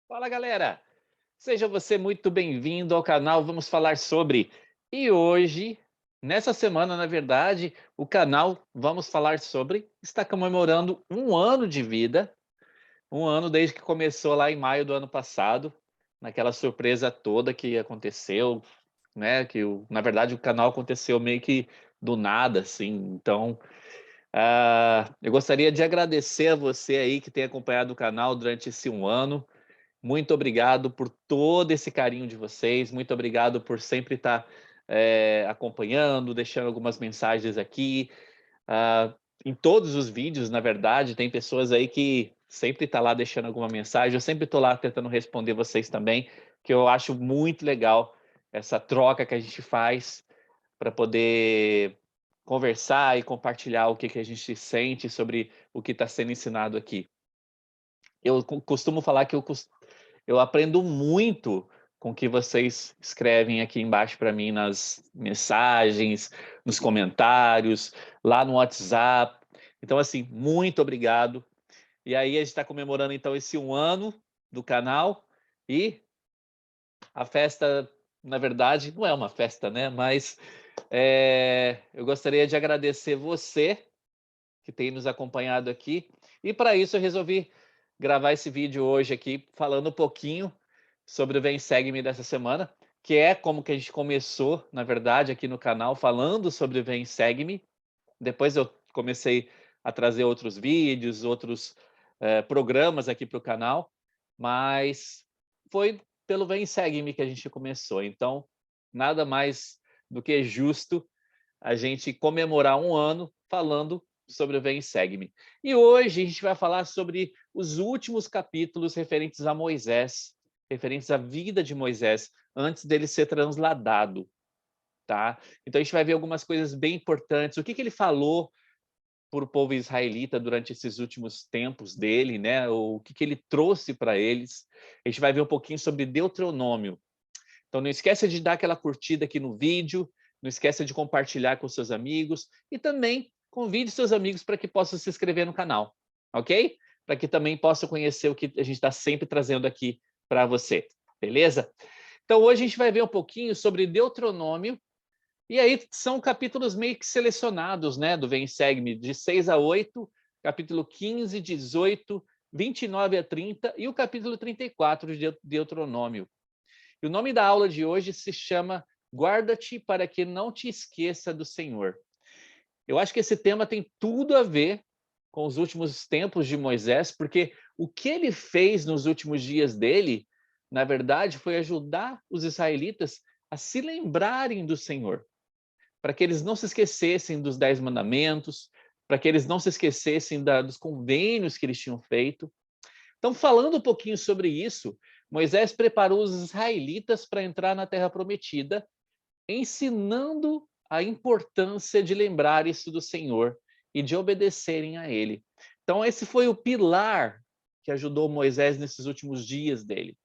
Fala, galera! Seja você muito bem-vindo ao canal Vamos Falar Sobre. E hoje, nessa semana, na verdade, o canal Vamos Falar Sobre está comemorando um ano de vida, um ano desde que começou lá em maio do ano passado, naquela surpresa toda que aconteceu, né? Na verdade, o canal aconteceu meio que do nada, assim. Então, eu gostaria de agradecer a você aí que tem acompanhado o canal durante esse um ano. Muito obrigado por todo esse carinho de vocês, muito obrigado por sempre estar acompanhando, deixando algumas mensagens aqui. Ah, em todos os vídeos, na verdade, tem pessoas aí que sempre estão lá deixando alguma mensagem, eu sempre estou lá tentando responder vocês também, que eu acho muito legal essa troca que a gente faz para poder conversar e compartilhar o que, que a gente sente sobre o que está sendo ensinado aqui. Eu costumo falar que eu aprendo muito com o que vocês escrevem aqui embaixo para mim nas mensagens, nos comentários, lá no WhatsApp. Então, assim, muito obrigado. E aí a gente está comemorando, então, esse um ano do canal e a festa, na verdade, não é uma festa, né? Mas eu gostaria de agradecer você que tem nos acompanhado aqui. E para isso eu resolvi gravar esse vídeo hoje aqui, falando um pouquinho sobre o Vem Segue-me dessa semana, que é como que a gente começou, na verdade, aqui no canal, falando sobre o Vem Segue-me. Depois eu comecei a trazer outros vídeos, outros programas aqui para o canal, mas foi pelo Vem Segue-me que a gente começou. Então, nada mais do que justo a gente comemorar um ano falando sobre o Vem Segue-me. E hoje a gente vai falar sobre os últimos capítulos referentes a Moisés, referentes à vida de Moisés, antes dele ser transladado, tá? Então a gente vai ver algumas coisas bem importantes, o que ele falou para o povo israelita durante esses últimos tempos dele, né? O que ele trouxe para eles. A gente vai ver um pouquinho sobre Deuteronômio. Então não esqueça de dar aquela curtida aqui no vídeo, não esqueça de compartilhar com seus amigos e também convide seus amigos para que possam se inscrever no canal, ok? Para que também possam conhecer o que a gente está sempre trazendo aqui para você, beleza? Então hoje a gente vai ver um pouquinho sobre Deuteronômio, e aí são capítulos meio que selecionados, né, do Vem Segue-me, de 6 a 8, capítulo 15, 18, 29 a 30 e o capítulo 34 de Deuteronômio. E o nome da aula de hoje se chama Guarda-te para que não te esqueça do Senhor. Eu acho que esse tema tem tudo a ver com os últimos tempos de Moisés, porque o que ele fez nos últimos dias dele, na verdade, foi ajudar os israelitas a se lembrarem do Senhor, para que eles não se esquecessem dos 10 mandamentos, para que eles não se esquecessem dos convênios que eles tinham feito. Então, falando um pouquinho sobre isso, Moisés preparou os israelitas para entrar na Terra Prometida, ensinando a importância de lembrar isso do Senhor e de obedecerem a Ele. Então, esse foi o pilar que ajudou Moisés nesses últimos dias dele.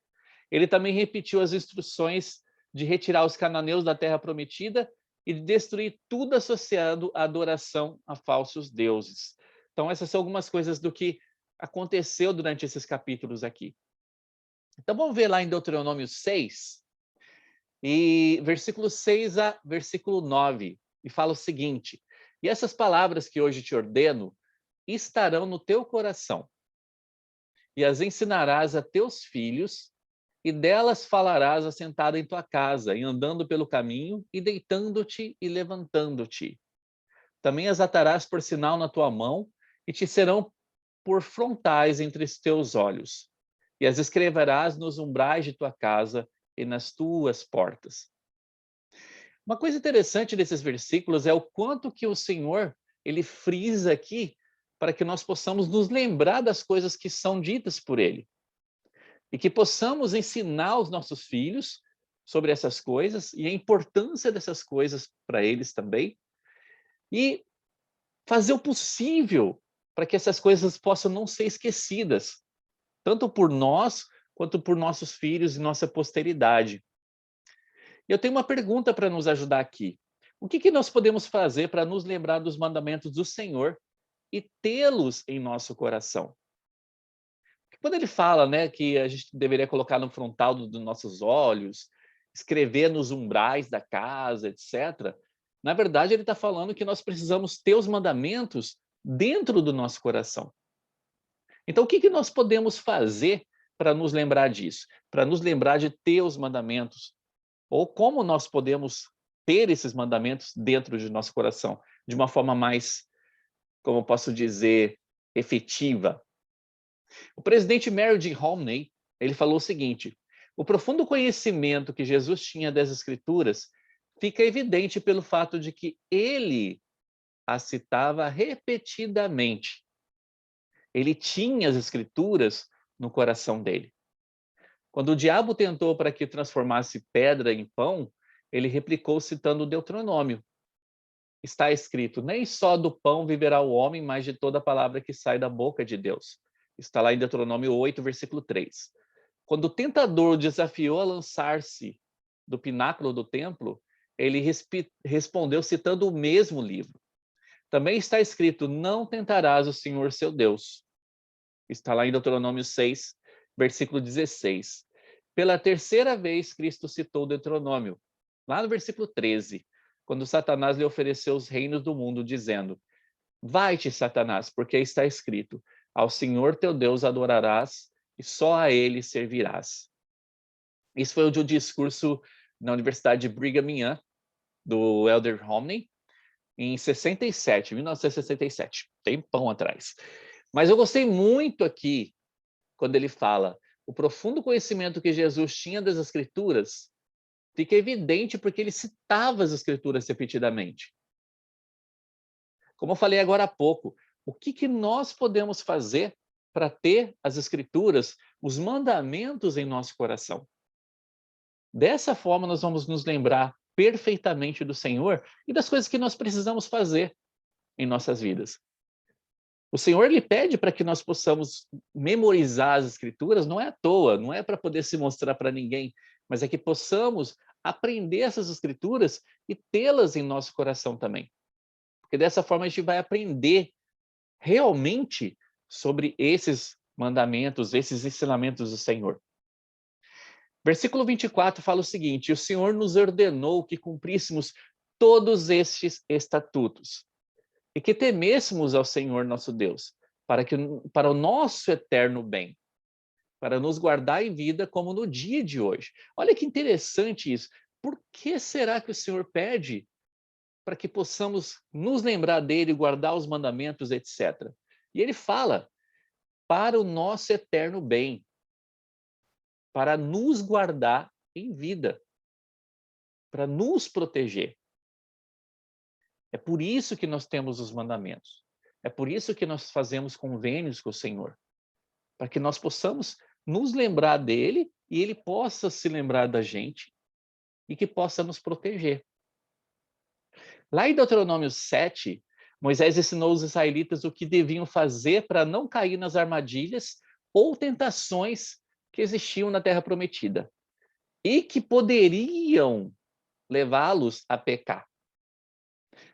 Ele também repetiu as instruções de retirar os cananeus da Terra Prometida e de destruir tudo associado à adoração a falsos deuses. Então, essas são algumas coisas do que aconteceu durante esses capítulos aqui. Então, vamos ver lá em Deuteronômio 6, e versículo 6 a versículo 9, e fala o seguinte: E essas palavras que hoje te ordeno estarão no teu coração, e as ensinarás a teus filhos, e delas falarás assentado em tua casa, e andando pelo caminho, e deitando-te e levantando-te. Também as atarás por sinal na tua mão, e te serão por frontais entre os teus olhos, e as escreverás nos umbrais de tua casa e nas tuas portas. Uma coisa interessante desses versículos é o quanto que o Senhor ele frisa aqui para que nós possamos nos lembrar das coisas que são ditas por ele e que possamos ensinar os nossos filhos sobre essas coisas e a importância dessas coisas para eles também, e fazer o possível para que essas coisas possam não ser esquecidas, tanto por nós quanto por nossos filhos e nossa posteridade. E eu tenho uma pergunta para nos ajudar aqui. O que nós podemos fazer para nos lembrar dos mandamentos do Senhor e tê-los em nosso coração? Quando ele fala, né, que a gente deveria colocar no frontal dos nossos olhos, escrever nos umbrais da casa, etc., na verdade ele está falando que nós precisamos ter os mandamentos dentro do nosso coração. Então, o que que nós podemos fazer para nos lembrar disso? Para nos lembrar de ter os mandamentos? Ou como nós podemos ter esses mandamentos dentro de nosso coração? De uma forma mais, como eu posso dizer, efetiva. O presidente Mary J. Romney, ele falou o seguinte: o profundo conhecimento que Jesus tinha das Escrituras fica evidente pelo fato de que ele as citava repetidamente. Ele tinha as Escrituras no coração dele. Quando o diabo tentou para que transformasse pedra em pão, ele replicou citando o Deuteronômio. Está escrito: nem só do pão viverá o homem, mas de toda palavra que sai da boca de Deus. Está lá em Deuteronômio 8, versículo 3. Quando o tentador o desafiou a lançar-se do pináculo do templo, ele respondeu citando o mesmo livro. Também está escrito: não tentarás o Senhor seu Deus. Está lá em Deuteronômio 6, versículo 16. Pela terceira vez, Cristo citou Deuteronômio, lá no versículo 13, quando Satanás lhe ofereceu os reinos do mundo, dizendo: vai-te, Satanás, porque está escrito: ao Senhor teu Deus adorarás e só a ele servirás. Isso foi o discurso na Universidade de Brigham Young, do Elder Romney, em 67, 1967, tempão atrás. Mas eu gostei muito aqui, quando ele fala: o profundo conhecimento que Jesus tinha das Escrituras fica evidente porque ele citava as Escrituras repetidamente. Como eu falei agora há pouco, o que que nós podemos fazer para ter as Escrituras, os mandamentos em nosso coração? Dessa forma, nós vamos nos lembrar perfeitamente do Senhor e das coisas que nós precisamos fazer em nossas vidas. O Senhor lhe pede para que nós possamos memorizar as Escrituras, não é à toa, não é para poder se mostrar para ninguém, mas é que possamos aprender essas Escrituras e tê-las em nosso coração também. Porque dessa forma a gente vai aprender realmente sobre esses mandamentos, esses ensinamentos do Senhor. Versículo 24 fala o seguinte: o Senhor nos ordenou que cumpríssemos todos estes estatutos e que temêssemos ao Senhor nosso Deus, para o nosso eterno bem, para nos guardar em vida como no dia de hoje. Olha que interessante isso. Por que será que o Senhor pede para que possamos nos lembrar dele, guardar os mandamentos, etc. E ele fala: para o nosso eterno bem, para nos guardar em vida, para nos proteger. É por isso que nós temos os mandamentos. É por isso que nós fazemos convênios com o Senhor, para que nós possamos nos lembrar dele e ele possa se lembrar da gente e que possa nos proteger. Lá em Deuteronômio 7, Moisés ensinou os israelitas o que deviam fazer para não cair nas armadilhas ou tentações que existiam na Terra Prometida e que poderiam levá-los a pecar.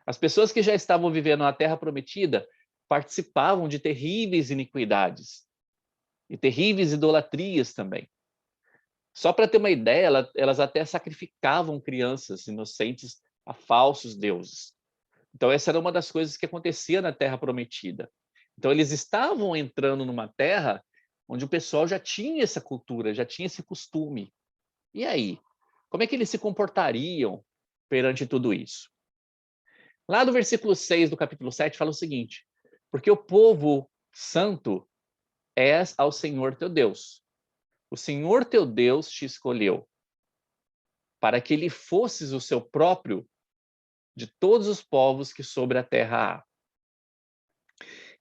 As pessoas que já estavam vivendo na Terra Prometida participavam de terríveis iniquidades e terríveis idolatrias também. Só para ter uma ideia, elas até sacrificavam crianças inocentes a falsos deuses. Então, essa era uma das coisas que acontecia na Terra Prometida. Então, eles estavam entrando numa terra onde o pessoal já tinha essa cultura, já tinha esse costume. E aí? Como é que eles se comportariam perante tudo isso? Lá no versículo 6 do capítulo 7 fala o seguinte: porque o povo santo é ao Senhor teu Deus. O Senhor teu Deus te escolheu para que ele fosses o seu próprio de todos os povos que sobre a terra há.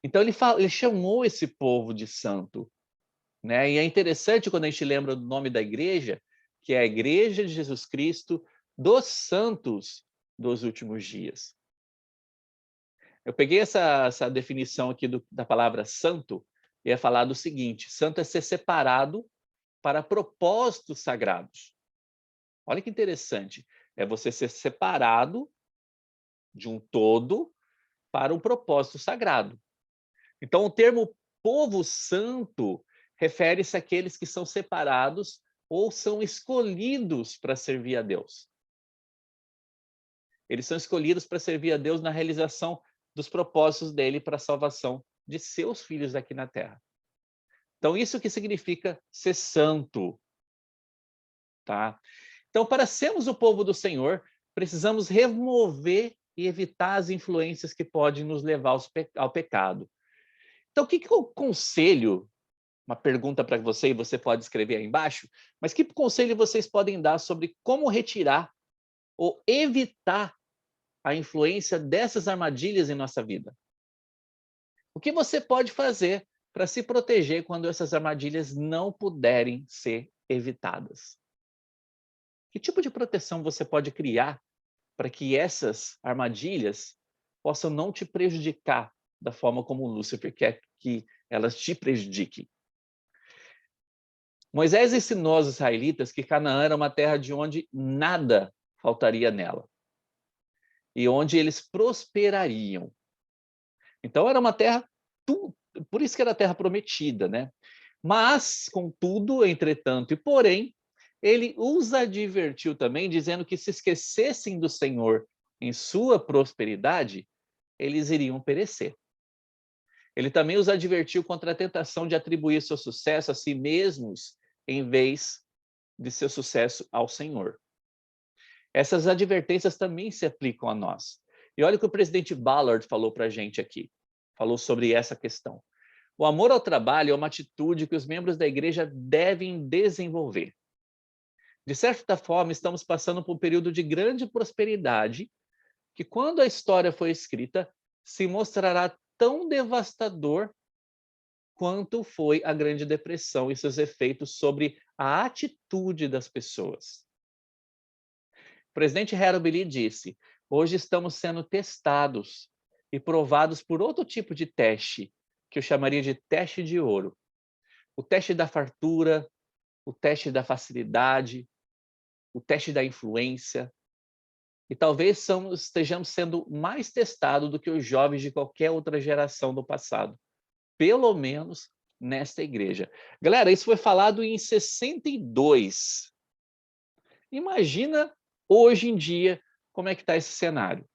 Então ele chamou esse povo de santo, né? E é interessante quando a gente lembra do nome da igreja, que é a Igreja de Jesus Cristo dos Santos dos Últimos Dias. Eu peguei essa definição aqui da palavra santo e ia falar do seguinte: santo é ser separado para propósitos sagrados. Olha que interessante, é você ser separado de um todo para um propósito sagrado. Então, o termo povo santo refere-se àqueles que são separados ou são escolhidos para servir a Deus. Eles são escolhidos para servir a Deus na realização dos propósitos dele para a salvação de seus filhos aqui na terra. Então, isso que significa ser santo, tá? Então, para sermos o povo do Senhor, precisamos remover e evitar as influências que podem nos levar ao pecado. Então, o que eu conselho? Uma pergunta para você, e você pode escrever aí embaixo, mas que conselho vocês podem dar sobre como retirar ou evitar a influência dessas armadilhas em nossa vida? O que você pode fazer para se proteger quando essas armadilhas não puderem ser evitadas? Que tipo de proteção você pode criar para que essas armadilhas possam não te prejudicar da forma como Lúcifer quer que elas te prejudiquem? Moisés ensinou aos israelitas que Canaã era uma terra de onde nada faltaria nela e onde eles prosperariam. Então era uma terra, por isso que era a terra prometida, né? Mas, contudo, entretanto e porém, ele os advertiu também, dizendo que se esquecessem do Senhor em sua prosperidade, eles iriam perecer. Ele também os advertiu contra a tentação de atribuir seu sucesso a si mesmos, em vez de seu sucesso ao Senhor. Essas advertências também se aplicam a nós. E olha o que o presidente Ballard falou para a gente aqui. Falou sobre essa questão. O amor ao trabalho é uma atitude que os membros da igreja devem desenvolver. De certa forma, estamos passando por um período de grande prosperidade, que quando a história foi escrita, se mostrará tão devastador quanto foi a Grande Depressão e seus efeitos sobre a atitude das pessoas. O presidente Harold Lee disse: hoje estamos sendo testados e provados por outro tipo de teste, que eu chamaria de teste de ouro. O teste da fartura, o teste da facilidade, o teste da influência. E talvez estejamos sendo mais testados do que os jovens de qualquer outra geração do passado. Pelo menos nesta igreja. Galera, isso foi falado em 62. Imagina hoje em dia como é que está esse cenário.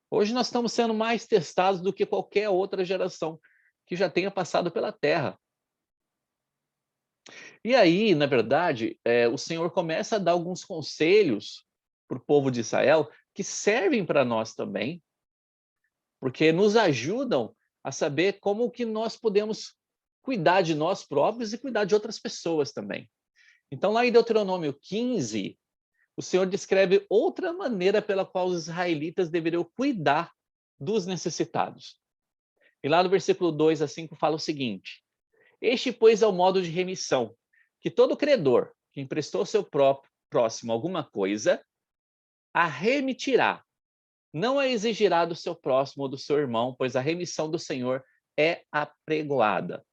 Hoje nós estamos sendo mais testados do que qualquer outra geração que já tenha passado pela Terra. E aí, na verdade, o Senhor começa a dar alguns conselhos para o povo de Israel que servem para nós também, porque nos ajudam a saber como que nós podemos cuidar de nós próprios e cuidar de outras pessoas também. Então, lá em Deuteronômio 15, o Senhor descreve outra maneira pela qual os israelitas deveriam cuidar dos necessitados. E lá no versículo 2 a 5 fala o seguinte: este, pois, é o modo de remissão, que todo credor que emprestou ao seu próximo alguma coisa, a remitirá. Não a exigirá do seu próximo ou do seu irmão, pois a remissão do Senhor é apregoada.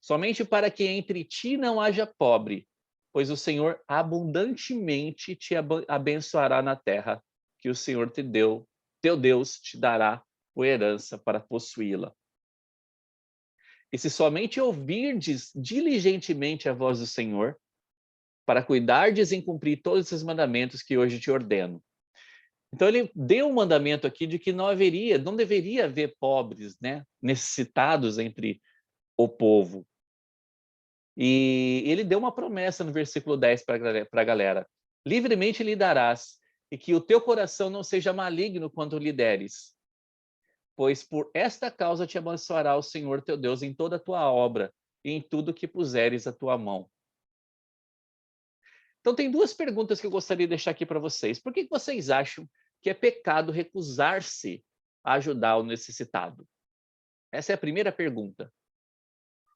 Somente para que entre ti não haja pobre, pois o Senhor abundantemente te abençoará na terra, que o Senhor te deu, teu Deus te dará por herança para possuí-la. E se somente ouvirdes diligentemente a voz do Senhor, para cuidardes em cumprir todos esses mandamentos que hoje te ordeno. Então ele deu um mandamento aqui de que não deveria haver pobres, né, necessitados entre o povo. E ele deu uma promessa no versículo 10 para a galera: livremente lhe darás, e que o teu coração não seja maligno quando lhe deres. Pois por esta causa te abençoará o Senhor teu Deus em toda a tua obra e em tudo que puseres a tua mão. Então tem duas perguntas que eu gostaria de deixar aqui para vocês. Por que vocês acham que é pecado recusar-se a ajudar o necessitado? Essa é a primeira pergunta.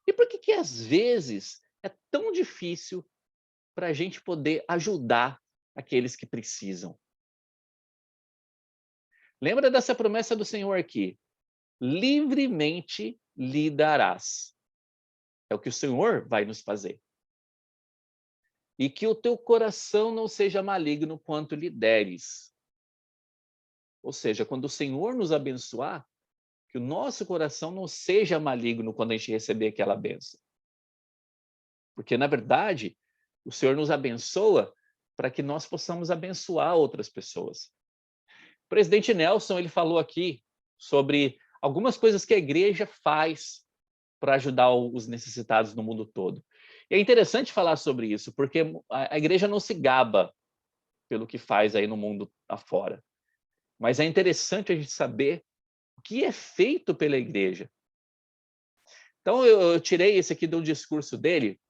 E por que às vezes é tão difícil para a gente poder ajudar aqueles que precisam? Lembra dessa promessa do Senhor aqui: livremente lhe darás. É o que o Senhor vai nos fazer. E que o teu coração não seja maligno quanto lhe deres. Ou seja, quando o Senhor nos abençoar, que o nosso coração não seja maligno quando a gente receber aquela bênção. Porque, na verdade, o Senhor nos abençoa para que nós possamos abençoar outras pessoas. O presidente Nelson, ele falou aqui sobre algumas coisas que a igreja faz para ajudar os necessitados no mundo todo. E é interessante falar sobre isso, porque a igreja não se gaba pelo que faz aí no mundo afora. Mas é interessante a gente saber o que é feito pela igreja. Então, eu tirei esse aqui de um discurso dele,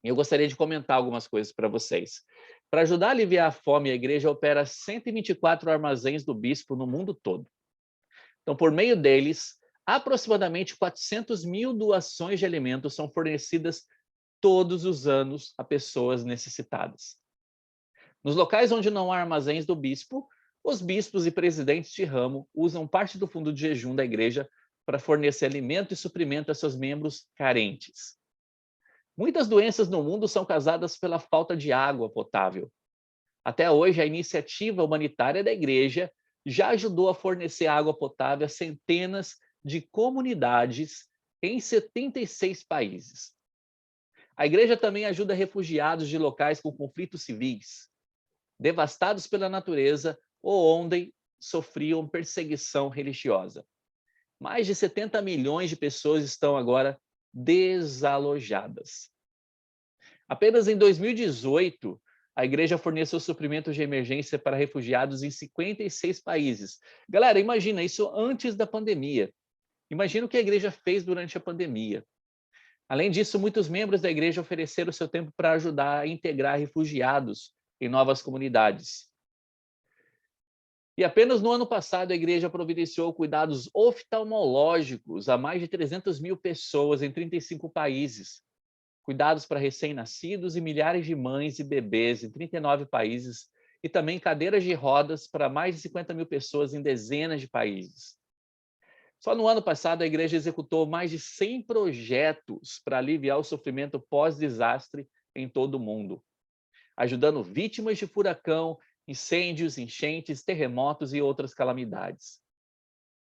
e eu gostaria de comentar algumas coisas para vocês. Para ajudar a aliviar a fome, a igreja opera 124 armazéns do bispo no mundo todo. Então, por meio deles, aproximadamente 400 mil doações de alimentos são fornecidas todos os anos a pessoas necessitadas. Nos locais onde não há armazéns do bispo, os bispos e presidentes de ramo usam parte do fundo de jejum da igreja para fornecer alimento e suprimento a seus membros carentes. Muitas doenças no mundo são causadas pela falta de água potável. Até hoje, a iniciativa humanitária da igreja já ajudou a fornecer água potável a centenas de comunidades em 76 países. A igreja também ajuda refugiados de locais com conflitos civis, devastados pela natureza ou onde sofriam perseguição religiosa. Mais de 70 milhões de pessoas estão agora desalojadas. Apenas em 2018, a igreja forneceu suprimentos de emergência para refugiados em 56 países. Galera, imagina isso antes da pandemia. Imagina o que a igreja fez durante a pandemia. Além disso, muitos membros da igreja ofereceram seu tempo para ajudar a integrar refugiados em novas comunidades. E apenas no ano passado, a igreja providenciou cuidados oftalmológicos a mais de 300 mil pessoas em 35 países. Cuidados para recém-nascidos e milhares de mães e bebês em 39 países, e também cadeiras de rodas para mais de 50 mil pessoas em dezenas de países. Só no ano passado, a igreja executou mais de 100 projetos para aliviar o sofrimento pós-desastre em todo o mundo, ajudando vítimas de furacão, incêndios, enchentes, terremotos e outras calamidades.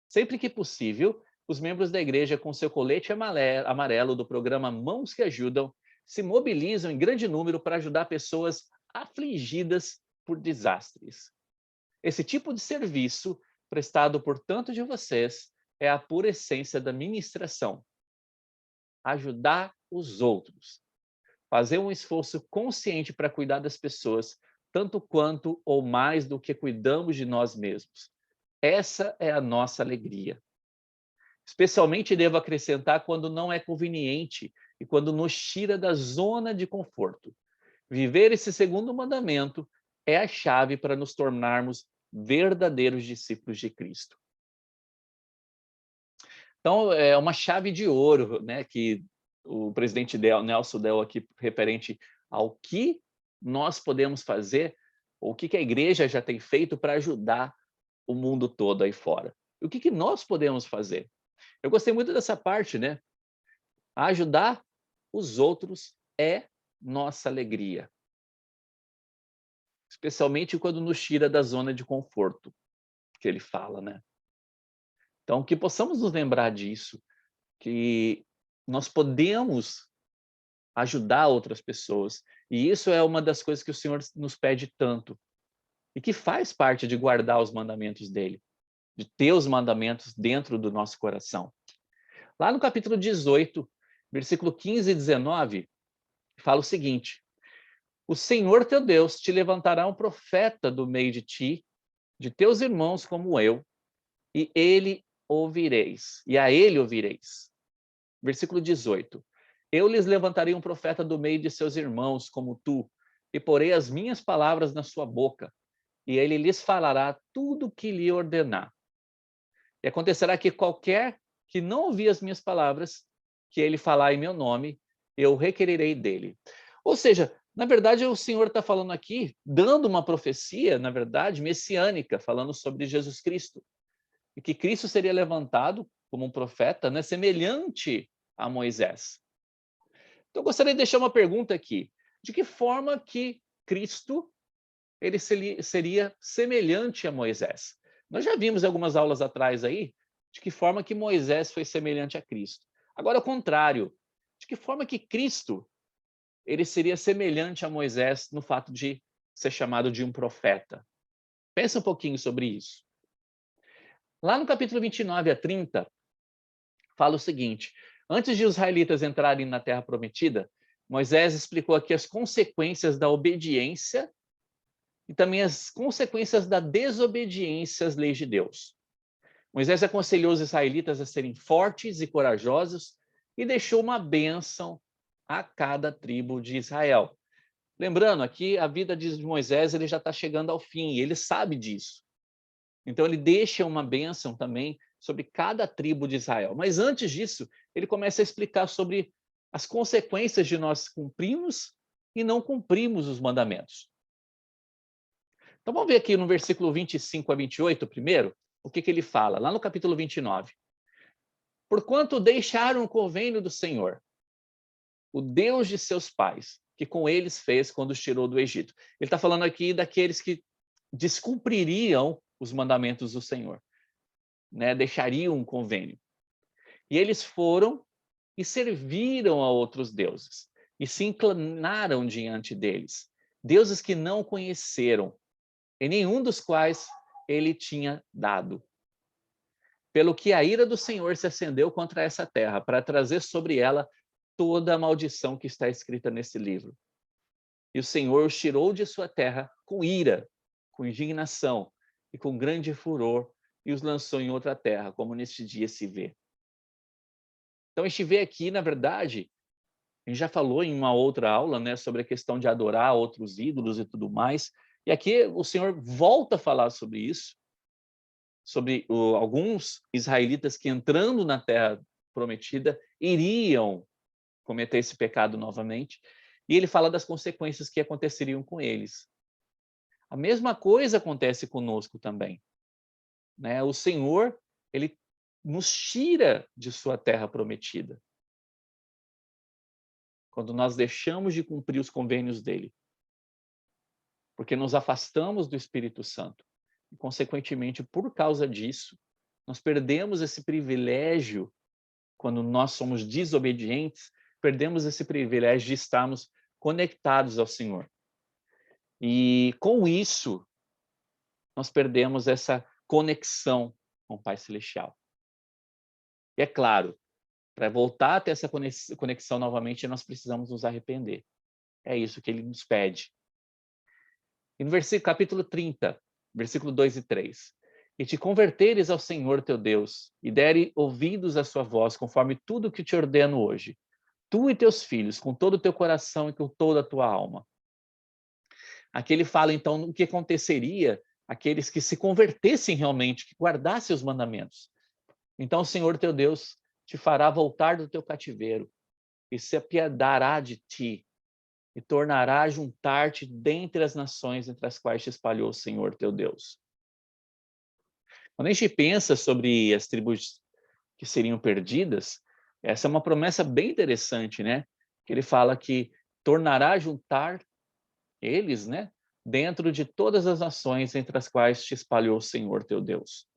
Sempre que possível, os membros da igreja, com seu colete amarelo do programa Mãos que Ajudam, se mobilizam em grande número para ajudar pessoas afligidas por desastres. Esse tipo de serviço, prestado por tantos de vocês, é a pura essência da ministração. Ajudar os outros. Fazer um esforço consciente para cuidar das pessoas, tanto quanto ou mais do que cuidamos de nós mesmos. Essa é a nossa alegria. Especialmente devo acrescentar quando não é conveniente e quando nos tira da zona de conforto. Viver esse segundo mandamento é a chave para nos tornarmos verdadeiros discípulos de Cristo. Então, é uma chave de ouro, né, que o presidente Nelson deu aqui referente ao que nós podemos fazer, ou o que a igreja já tem feito para ajudar o mundo todo aí fora. E o que nós podemos fazer? Eu gostei muito dessa parte, né? Ajudar os outros é nossa alegria. Especialmente quando nos tira da zona de conforto, que ele fala, né? Então, que possamos nos lembrar disso, que nós podemos ajudar outras pessoas. E isso é uma das coisas que o Senhor nos pede tanto. E que faz parte de guardar os mandamentos dele, de ter os mandamentos dentro do nosso coração. Lá no capítulo 18, versículo 15 e 19, fala o seguinte: o Senhor teu Deus te levantará um profeta do meio de ti, de teus irmãos como eu, e ele ouvireis, e a ele ouvireis. Versículo 18. Eu lhes levantarei um profeta do meio de seus irmãos como tu, e porei as minhas palavras na sua boca, e ele lhes falará tudo o que lhe ordenar. E acontecerá que qualquer que não ouvir as minhas palavras, que ele falar em meu nome, eu requererei dele. Ou seja, na verdade, o Senhor está falando aqui, dando uma profecia, na verdade, messiânica, falando sobre Jesus Cristo. E que Cristo seria levantado como um profeta, né, semelhante a Moisés. Então, eu gostaria de deixar uma pergunta aqui. De que forma que Cristo seria semelhante a Moisés? Nós já vimos algumas aulas atrás aí, de que forma que Moisés foi semelhante a Cristo. Agora, ao contrário, de que forma que Cristo ele seria semelhante a Moisés no fato de ser chamado de um profeta. Pensa um pouquinho sobre isso. Lá no capítulo 29 a 30, fala o seguinte: antes de os israelitas entrarem na terra prometida, Moisés explicou aqui as consequências da obediência e também as consequências da desobediência às leis de Deus. Moisés aconselhou os israelitas a serem fortes e corajosos e deixou uma bênção a cada tribo de Israel. Lembrando aqui, a vida de Moisés ele já está chegando ao fim, e ele sabe disso. Então ele deixa uma bênção também sobre cada tribo de Israel. Mas antes disso, ele começa a explicar sobre as consequências de nós cumprirmos e não cumprirmos os mandamentos. Então vamos ver aqui no versículo 25 a 28 primeiro, o que ele fala, lá no capítulo 29. Porquanto deixaram o convênio do Senhor, o Deus de seus pais, que com eles fez quando os tirou do Egito. Ele está falando aqui daqueles que descumpririam os mandamentos do Senhor, né? Deixariam um convênio. E eles foram e serviram a outros deuses, e se inclinaram diante deles, deuses que não conheceram, e nenhum dos quais ele tinha dado. Pelo que a ira do Senhor se acendeu contra essa terra, para trazer sobre ela toda a maldição que está escrita nesse livro. E o Senhor os tirou de sua terra com ira, com indignação e com grande furor, e os lançou em outra terra, como neste dia se vê. Então, a gente vê aqui, na verdade, a gente já falou em uma outra aula, né, sobre a questão de adorar outros ídolos e tudo mais, e aqui o Senhor volta a falar sobre isso, sobre alguns israelitas que, entrando na terra prometida, iriam cometer esse pecado novamente, e ele fala das consequências que aconteceriam com eles. A mesma coisa acontece conosco também, né? O Senhor, ele nos tira de sua terra prometida, quando nós deixamos de cumprir os convênios dele, porque nos afastamos do Espírito Santo. E, consequentemente, por causa disso, nós perdemos esse privilégio, quando nós somos desobedientes, perdemos esse privilégio de estarmos conectados ao Senhor. E com isso, nós perdemos essa conexão com o Pai Celestial. E é claro, para voltar a ter essa conexão novamente, nós precisamos nos arrepender. É isso que ele nos pede. E no capítulo 30, versículo 2 e 3. E te converteres ao Senhor teu Deus, e dere ouvidos à sua voz, conforme tudo que te ordeno hoje, tu e teus filhos, com todo o teu coração e com toda a tua alma. Aqui ele fala, então, o que aconteceria aqueles que se convertessem realmente, que guardassem os mandamentos. Então o Senhor teu Deus te fará voltar do teu cativeiro, e se apiedará de ti, e tornará a juntar-te dentre as nações entre as quais te espalhou o Senhor teu Deus. Quando a gente pensa sobre as tribos que seriam perdidas, essa é uma promessa bem interessante, né? Que ele fala que tornará a juntar eles, né? Dentro de todas as nações entre as quais te espalhou o Senhor teu Deus.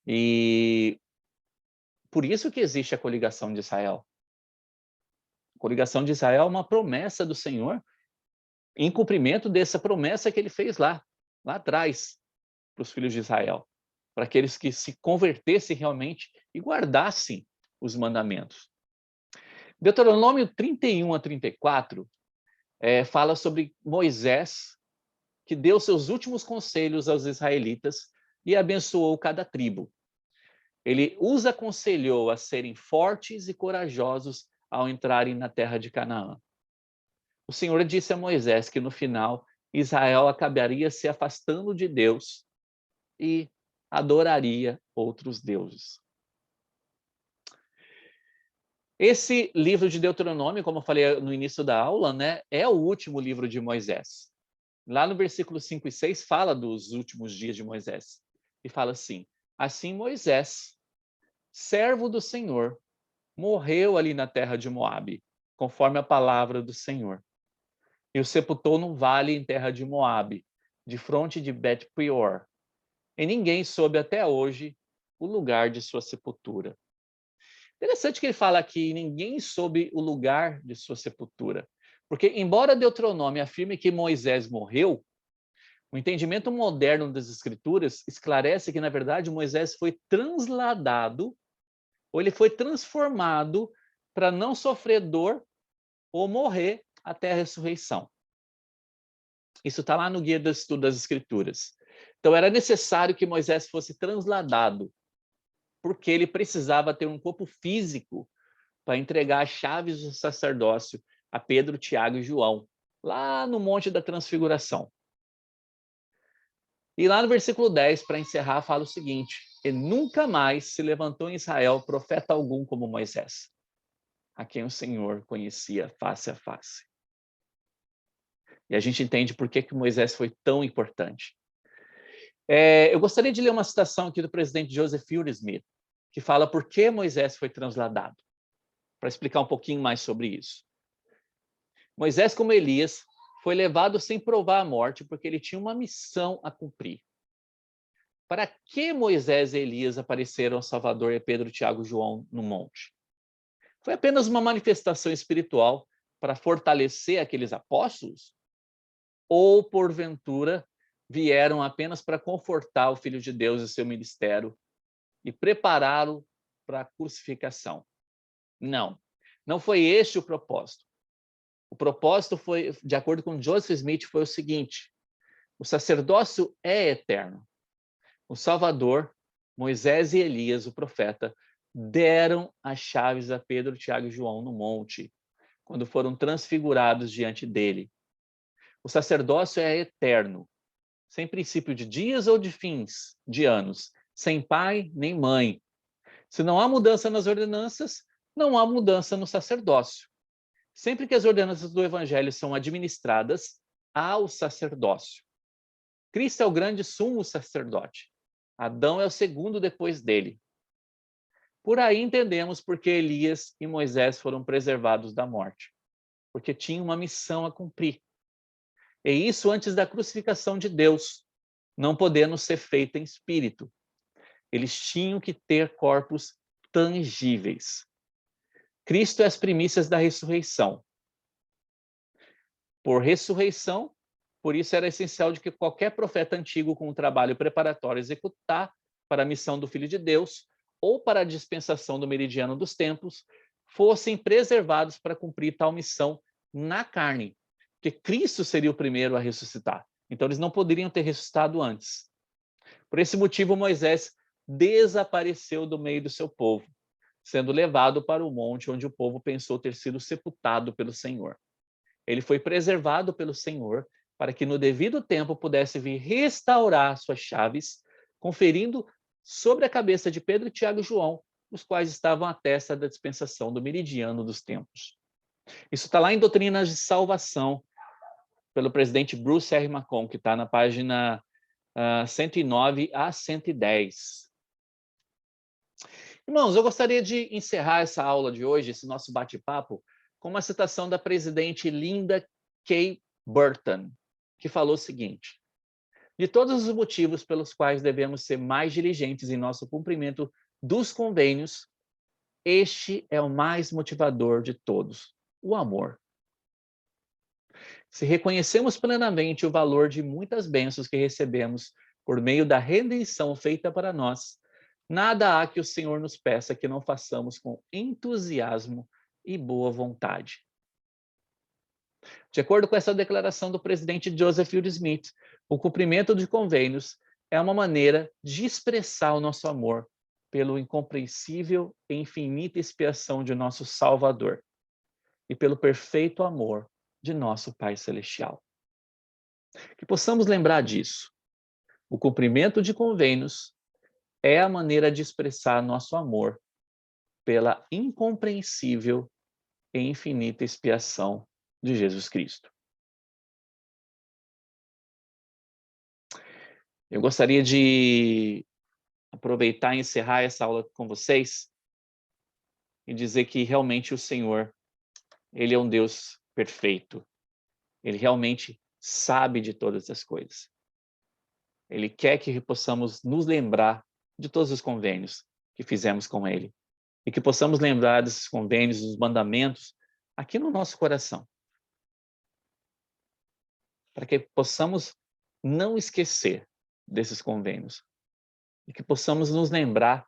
E por isso que existe a coligação de Israel. A coligação de Israel é uma promessa do Senhor, em cumprimento dessa promessa que ele fez lá atrás, para os filhos de Israel, para aqueles que se convertessem realmente e guardassem os mandamentos. Deuteronômio 31 a 34 fala sobre Moisés, que deu seus últimos conselhos aos israelitas e abençoou cada tribo. Ele os aconselhou a serem fortes e corajosos ao entrarem na terra de Canaã. O Senhor disse a Moisés que no final Israel acabaria se afastando de Deus e adoraria outros deuses. Esse livro de Deuteronômio, como eu falei no início da aula, né, é o último livro de Moisés. Lá no versículo 5 e 6 fala dos últimos dias de Moisés. E fala assim: assim Moisés, servo do Senhor, morreu ali na terra de Moabe, conforme a palavra do Senhor. E o sepultou num vale em terra de Moabe, de fronte de Bet-peor. E ninguém soube até hoje o lugar de sua sepultura. Interessante que ele fala que ninguém soube o lugar de sua sepultura. Porque, embora Deuteronômio afirme que Moisés morreu, o entendimento moderno das Escrituras esclarece que, na verdade, Moisés foi transladado, ou ele foi transformado para não sofrer dor ou morrer até a ressurreição. Isso está lá no Guia do Estudo das Escrituras. Então, era necessário que Moisés fosse transladado, porque ele precisava ter um corpo físico para entregar as chaves do sacerdócio a Pedro, Tiago e João, lá no Monte da Transfiguração. E lá no versículo 10, para encerrar, fala o seguinte: e nunca mais se levantou em Israel profeta algum como Moisés, a quem o Senhor conhecia face a face. E a gente entende por que Moisés foi tão importante. Eu gostaria de ler uma citação aqui do presidente Joseph Fielding Smith, que fala por que Moisés foi transladado, para explicar um pouquinho mais sobre isso. Moisés, como Elias, foi levado sem provar a morte, porque ele tinha uma missão a cumprir. Para que Moisés e Elias apareceram ao Salvador e a Pedro, Tiago e João no monte? Foi apenas uma manifestação espiritual para fortalecer aqueles apóstolos? Ou, porventura, vieram apenas para confortar o Filho de Deus e seu ministério e prepará-lo para a crucificação? Não, não foi este o propósito. O propósito foi, de acordo com Joseph Smith, foi o seguinte: o sacerdócio é eterno. O Salvador, Moisés e Elias, o profeta, deram as chaves a Pedro, Tiago e João no monte, quando foram transfigurados diante dele. O sacerdócio é eterno, sem princípio de dias ou de fins, de anos, sem pai nem mãe. Se não há mudança nas ordenanças, não há mudança no sacerdócio. Sempre que as ordenanças do Evangelho são administradas, há o sacerdócio. Cristo é o grande sumo sacerdote. Adão é o segundo depois dele. Por aí entendemos por que Elias e Moisés foram preservados da morte. Porque tinham uma missão a cumprir. E isso antes da crucificação de Deus, não podendo ser feita em espírito. Eles tinham que ter corpos tangíveis. Cristo é as primícias da ressurreição. Por ressurreição, por isso era essencial de que qualquer profeta antigo com um trabalho preparatório executar para a missão do Filho de Deus ou para a dispensação do meridiano dos tempos fossem preservados para cumprir tal missão na carne, porque Cristo seria o primeiro a ressuscitar. Então eles não poderiam ter ressuscitado antes. Por esse motivo, Moisés desapareceu do meio do seu povo, sendo levado para o monte onde o povo pensou ter sido sepultado pelo Senhor. Ele foi preservado pelo Senhor para que no devido tempo pudesse vir restaurar suas chaves, conferindo sobre a cabeça de Pedro, Tiago e João, os quais estavam à testa da dispensação do meridiano dos tempos. Isso está lá em Doutrinas de Salvação, pelo presidente Bruce R. Macon, que está na página 109 a 110. Irmãos, eu gostaria de encerrar essa aula de hoje, esse nosso bate-papo, com uma citação da presidente Linda K. Burton, que falou o seguinte: de todos os motivos pelos quais devemos ser mais diligentes em nosso cumprimento dos convênios, este é o mais motivador de todos, o amor. Se reconhecemos plenamente o valor de muitas bênçãos que recebemos por meio da redenção feita para nós, nada há que o Senhor nos peça que não façamos com entusiasmo e boa vontade. De acordo com essa declaração do presidente Joseph Fielding Smith, o cumprimento de convênios é uma maneira de expressar o nosso amor pelo incompreensível e infinita expiação de nosso Salvador e pelo perfeito amor de nosso Pai Celestial. Que possamos lembrar disso. O cumprimento de convênios é a maneira de expressar nosso amor pela incompreensível e infinita expiação de Jesus Cristo. Eu gostaria de aproveitar e encerrar essa aula com vocês e dizer que realmente o Senhor, Ele é um Deus perfeito. Ele realmente sabe de todas as coisas. Ele quer que possamos nos lembrar de todos os convênios que fizemos com ele. E que possamos lembrar desses convênios, dos mandamentos, aqui no nosso coração. Para que possamos não esquecer desses convênios. E que possamos nos lembrar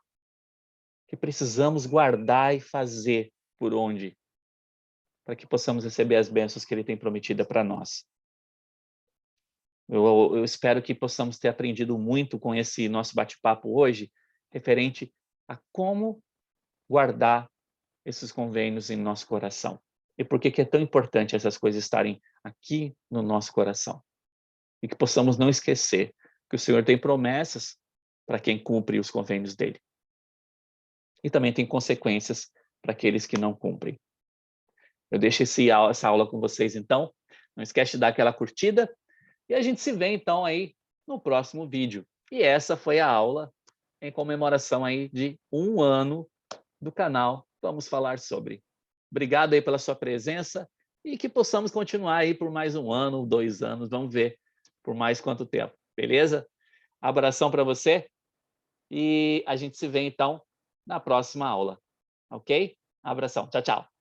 que precisamos guardar e fazer por onde, para que possamos receber as bênçãos que ele tem prometido para nós. Eu espero que possamos ter aprendido muito com esse nosso bate-papo hoje, referente a como guardar esses convênios em nosso coração. E por que é tão importante essas coisas estarem aqui no nosso coração. E que possamos não esquecer que o Senhor tem promessas para quem cumpre os convênios dele. E também tem consequências para aqueles que não cumprem. Eu deixo essa aula com vocês, então. Não esquece de dar aquela curtida. E a gente se vê, então, aí no próximo vídeo. E essa foi a aula em comemoração aí de 1 ano do canal Vamos Falar Sobre. Obrigado aí pela sua presença e que possamos continuar aí por mais 1 ano, 2 anos, vamos ver por mais quanto tempo, beleza? Abração para você e a gente se vê, então, na próxima aula, ok? Abração, tchau, tchau.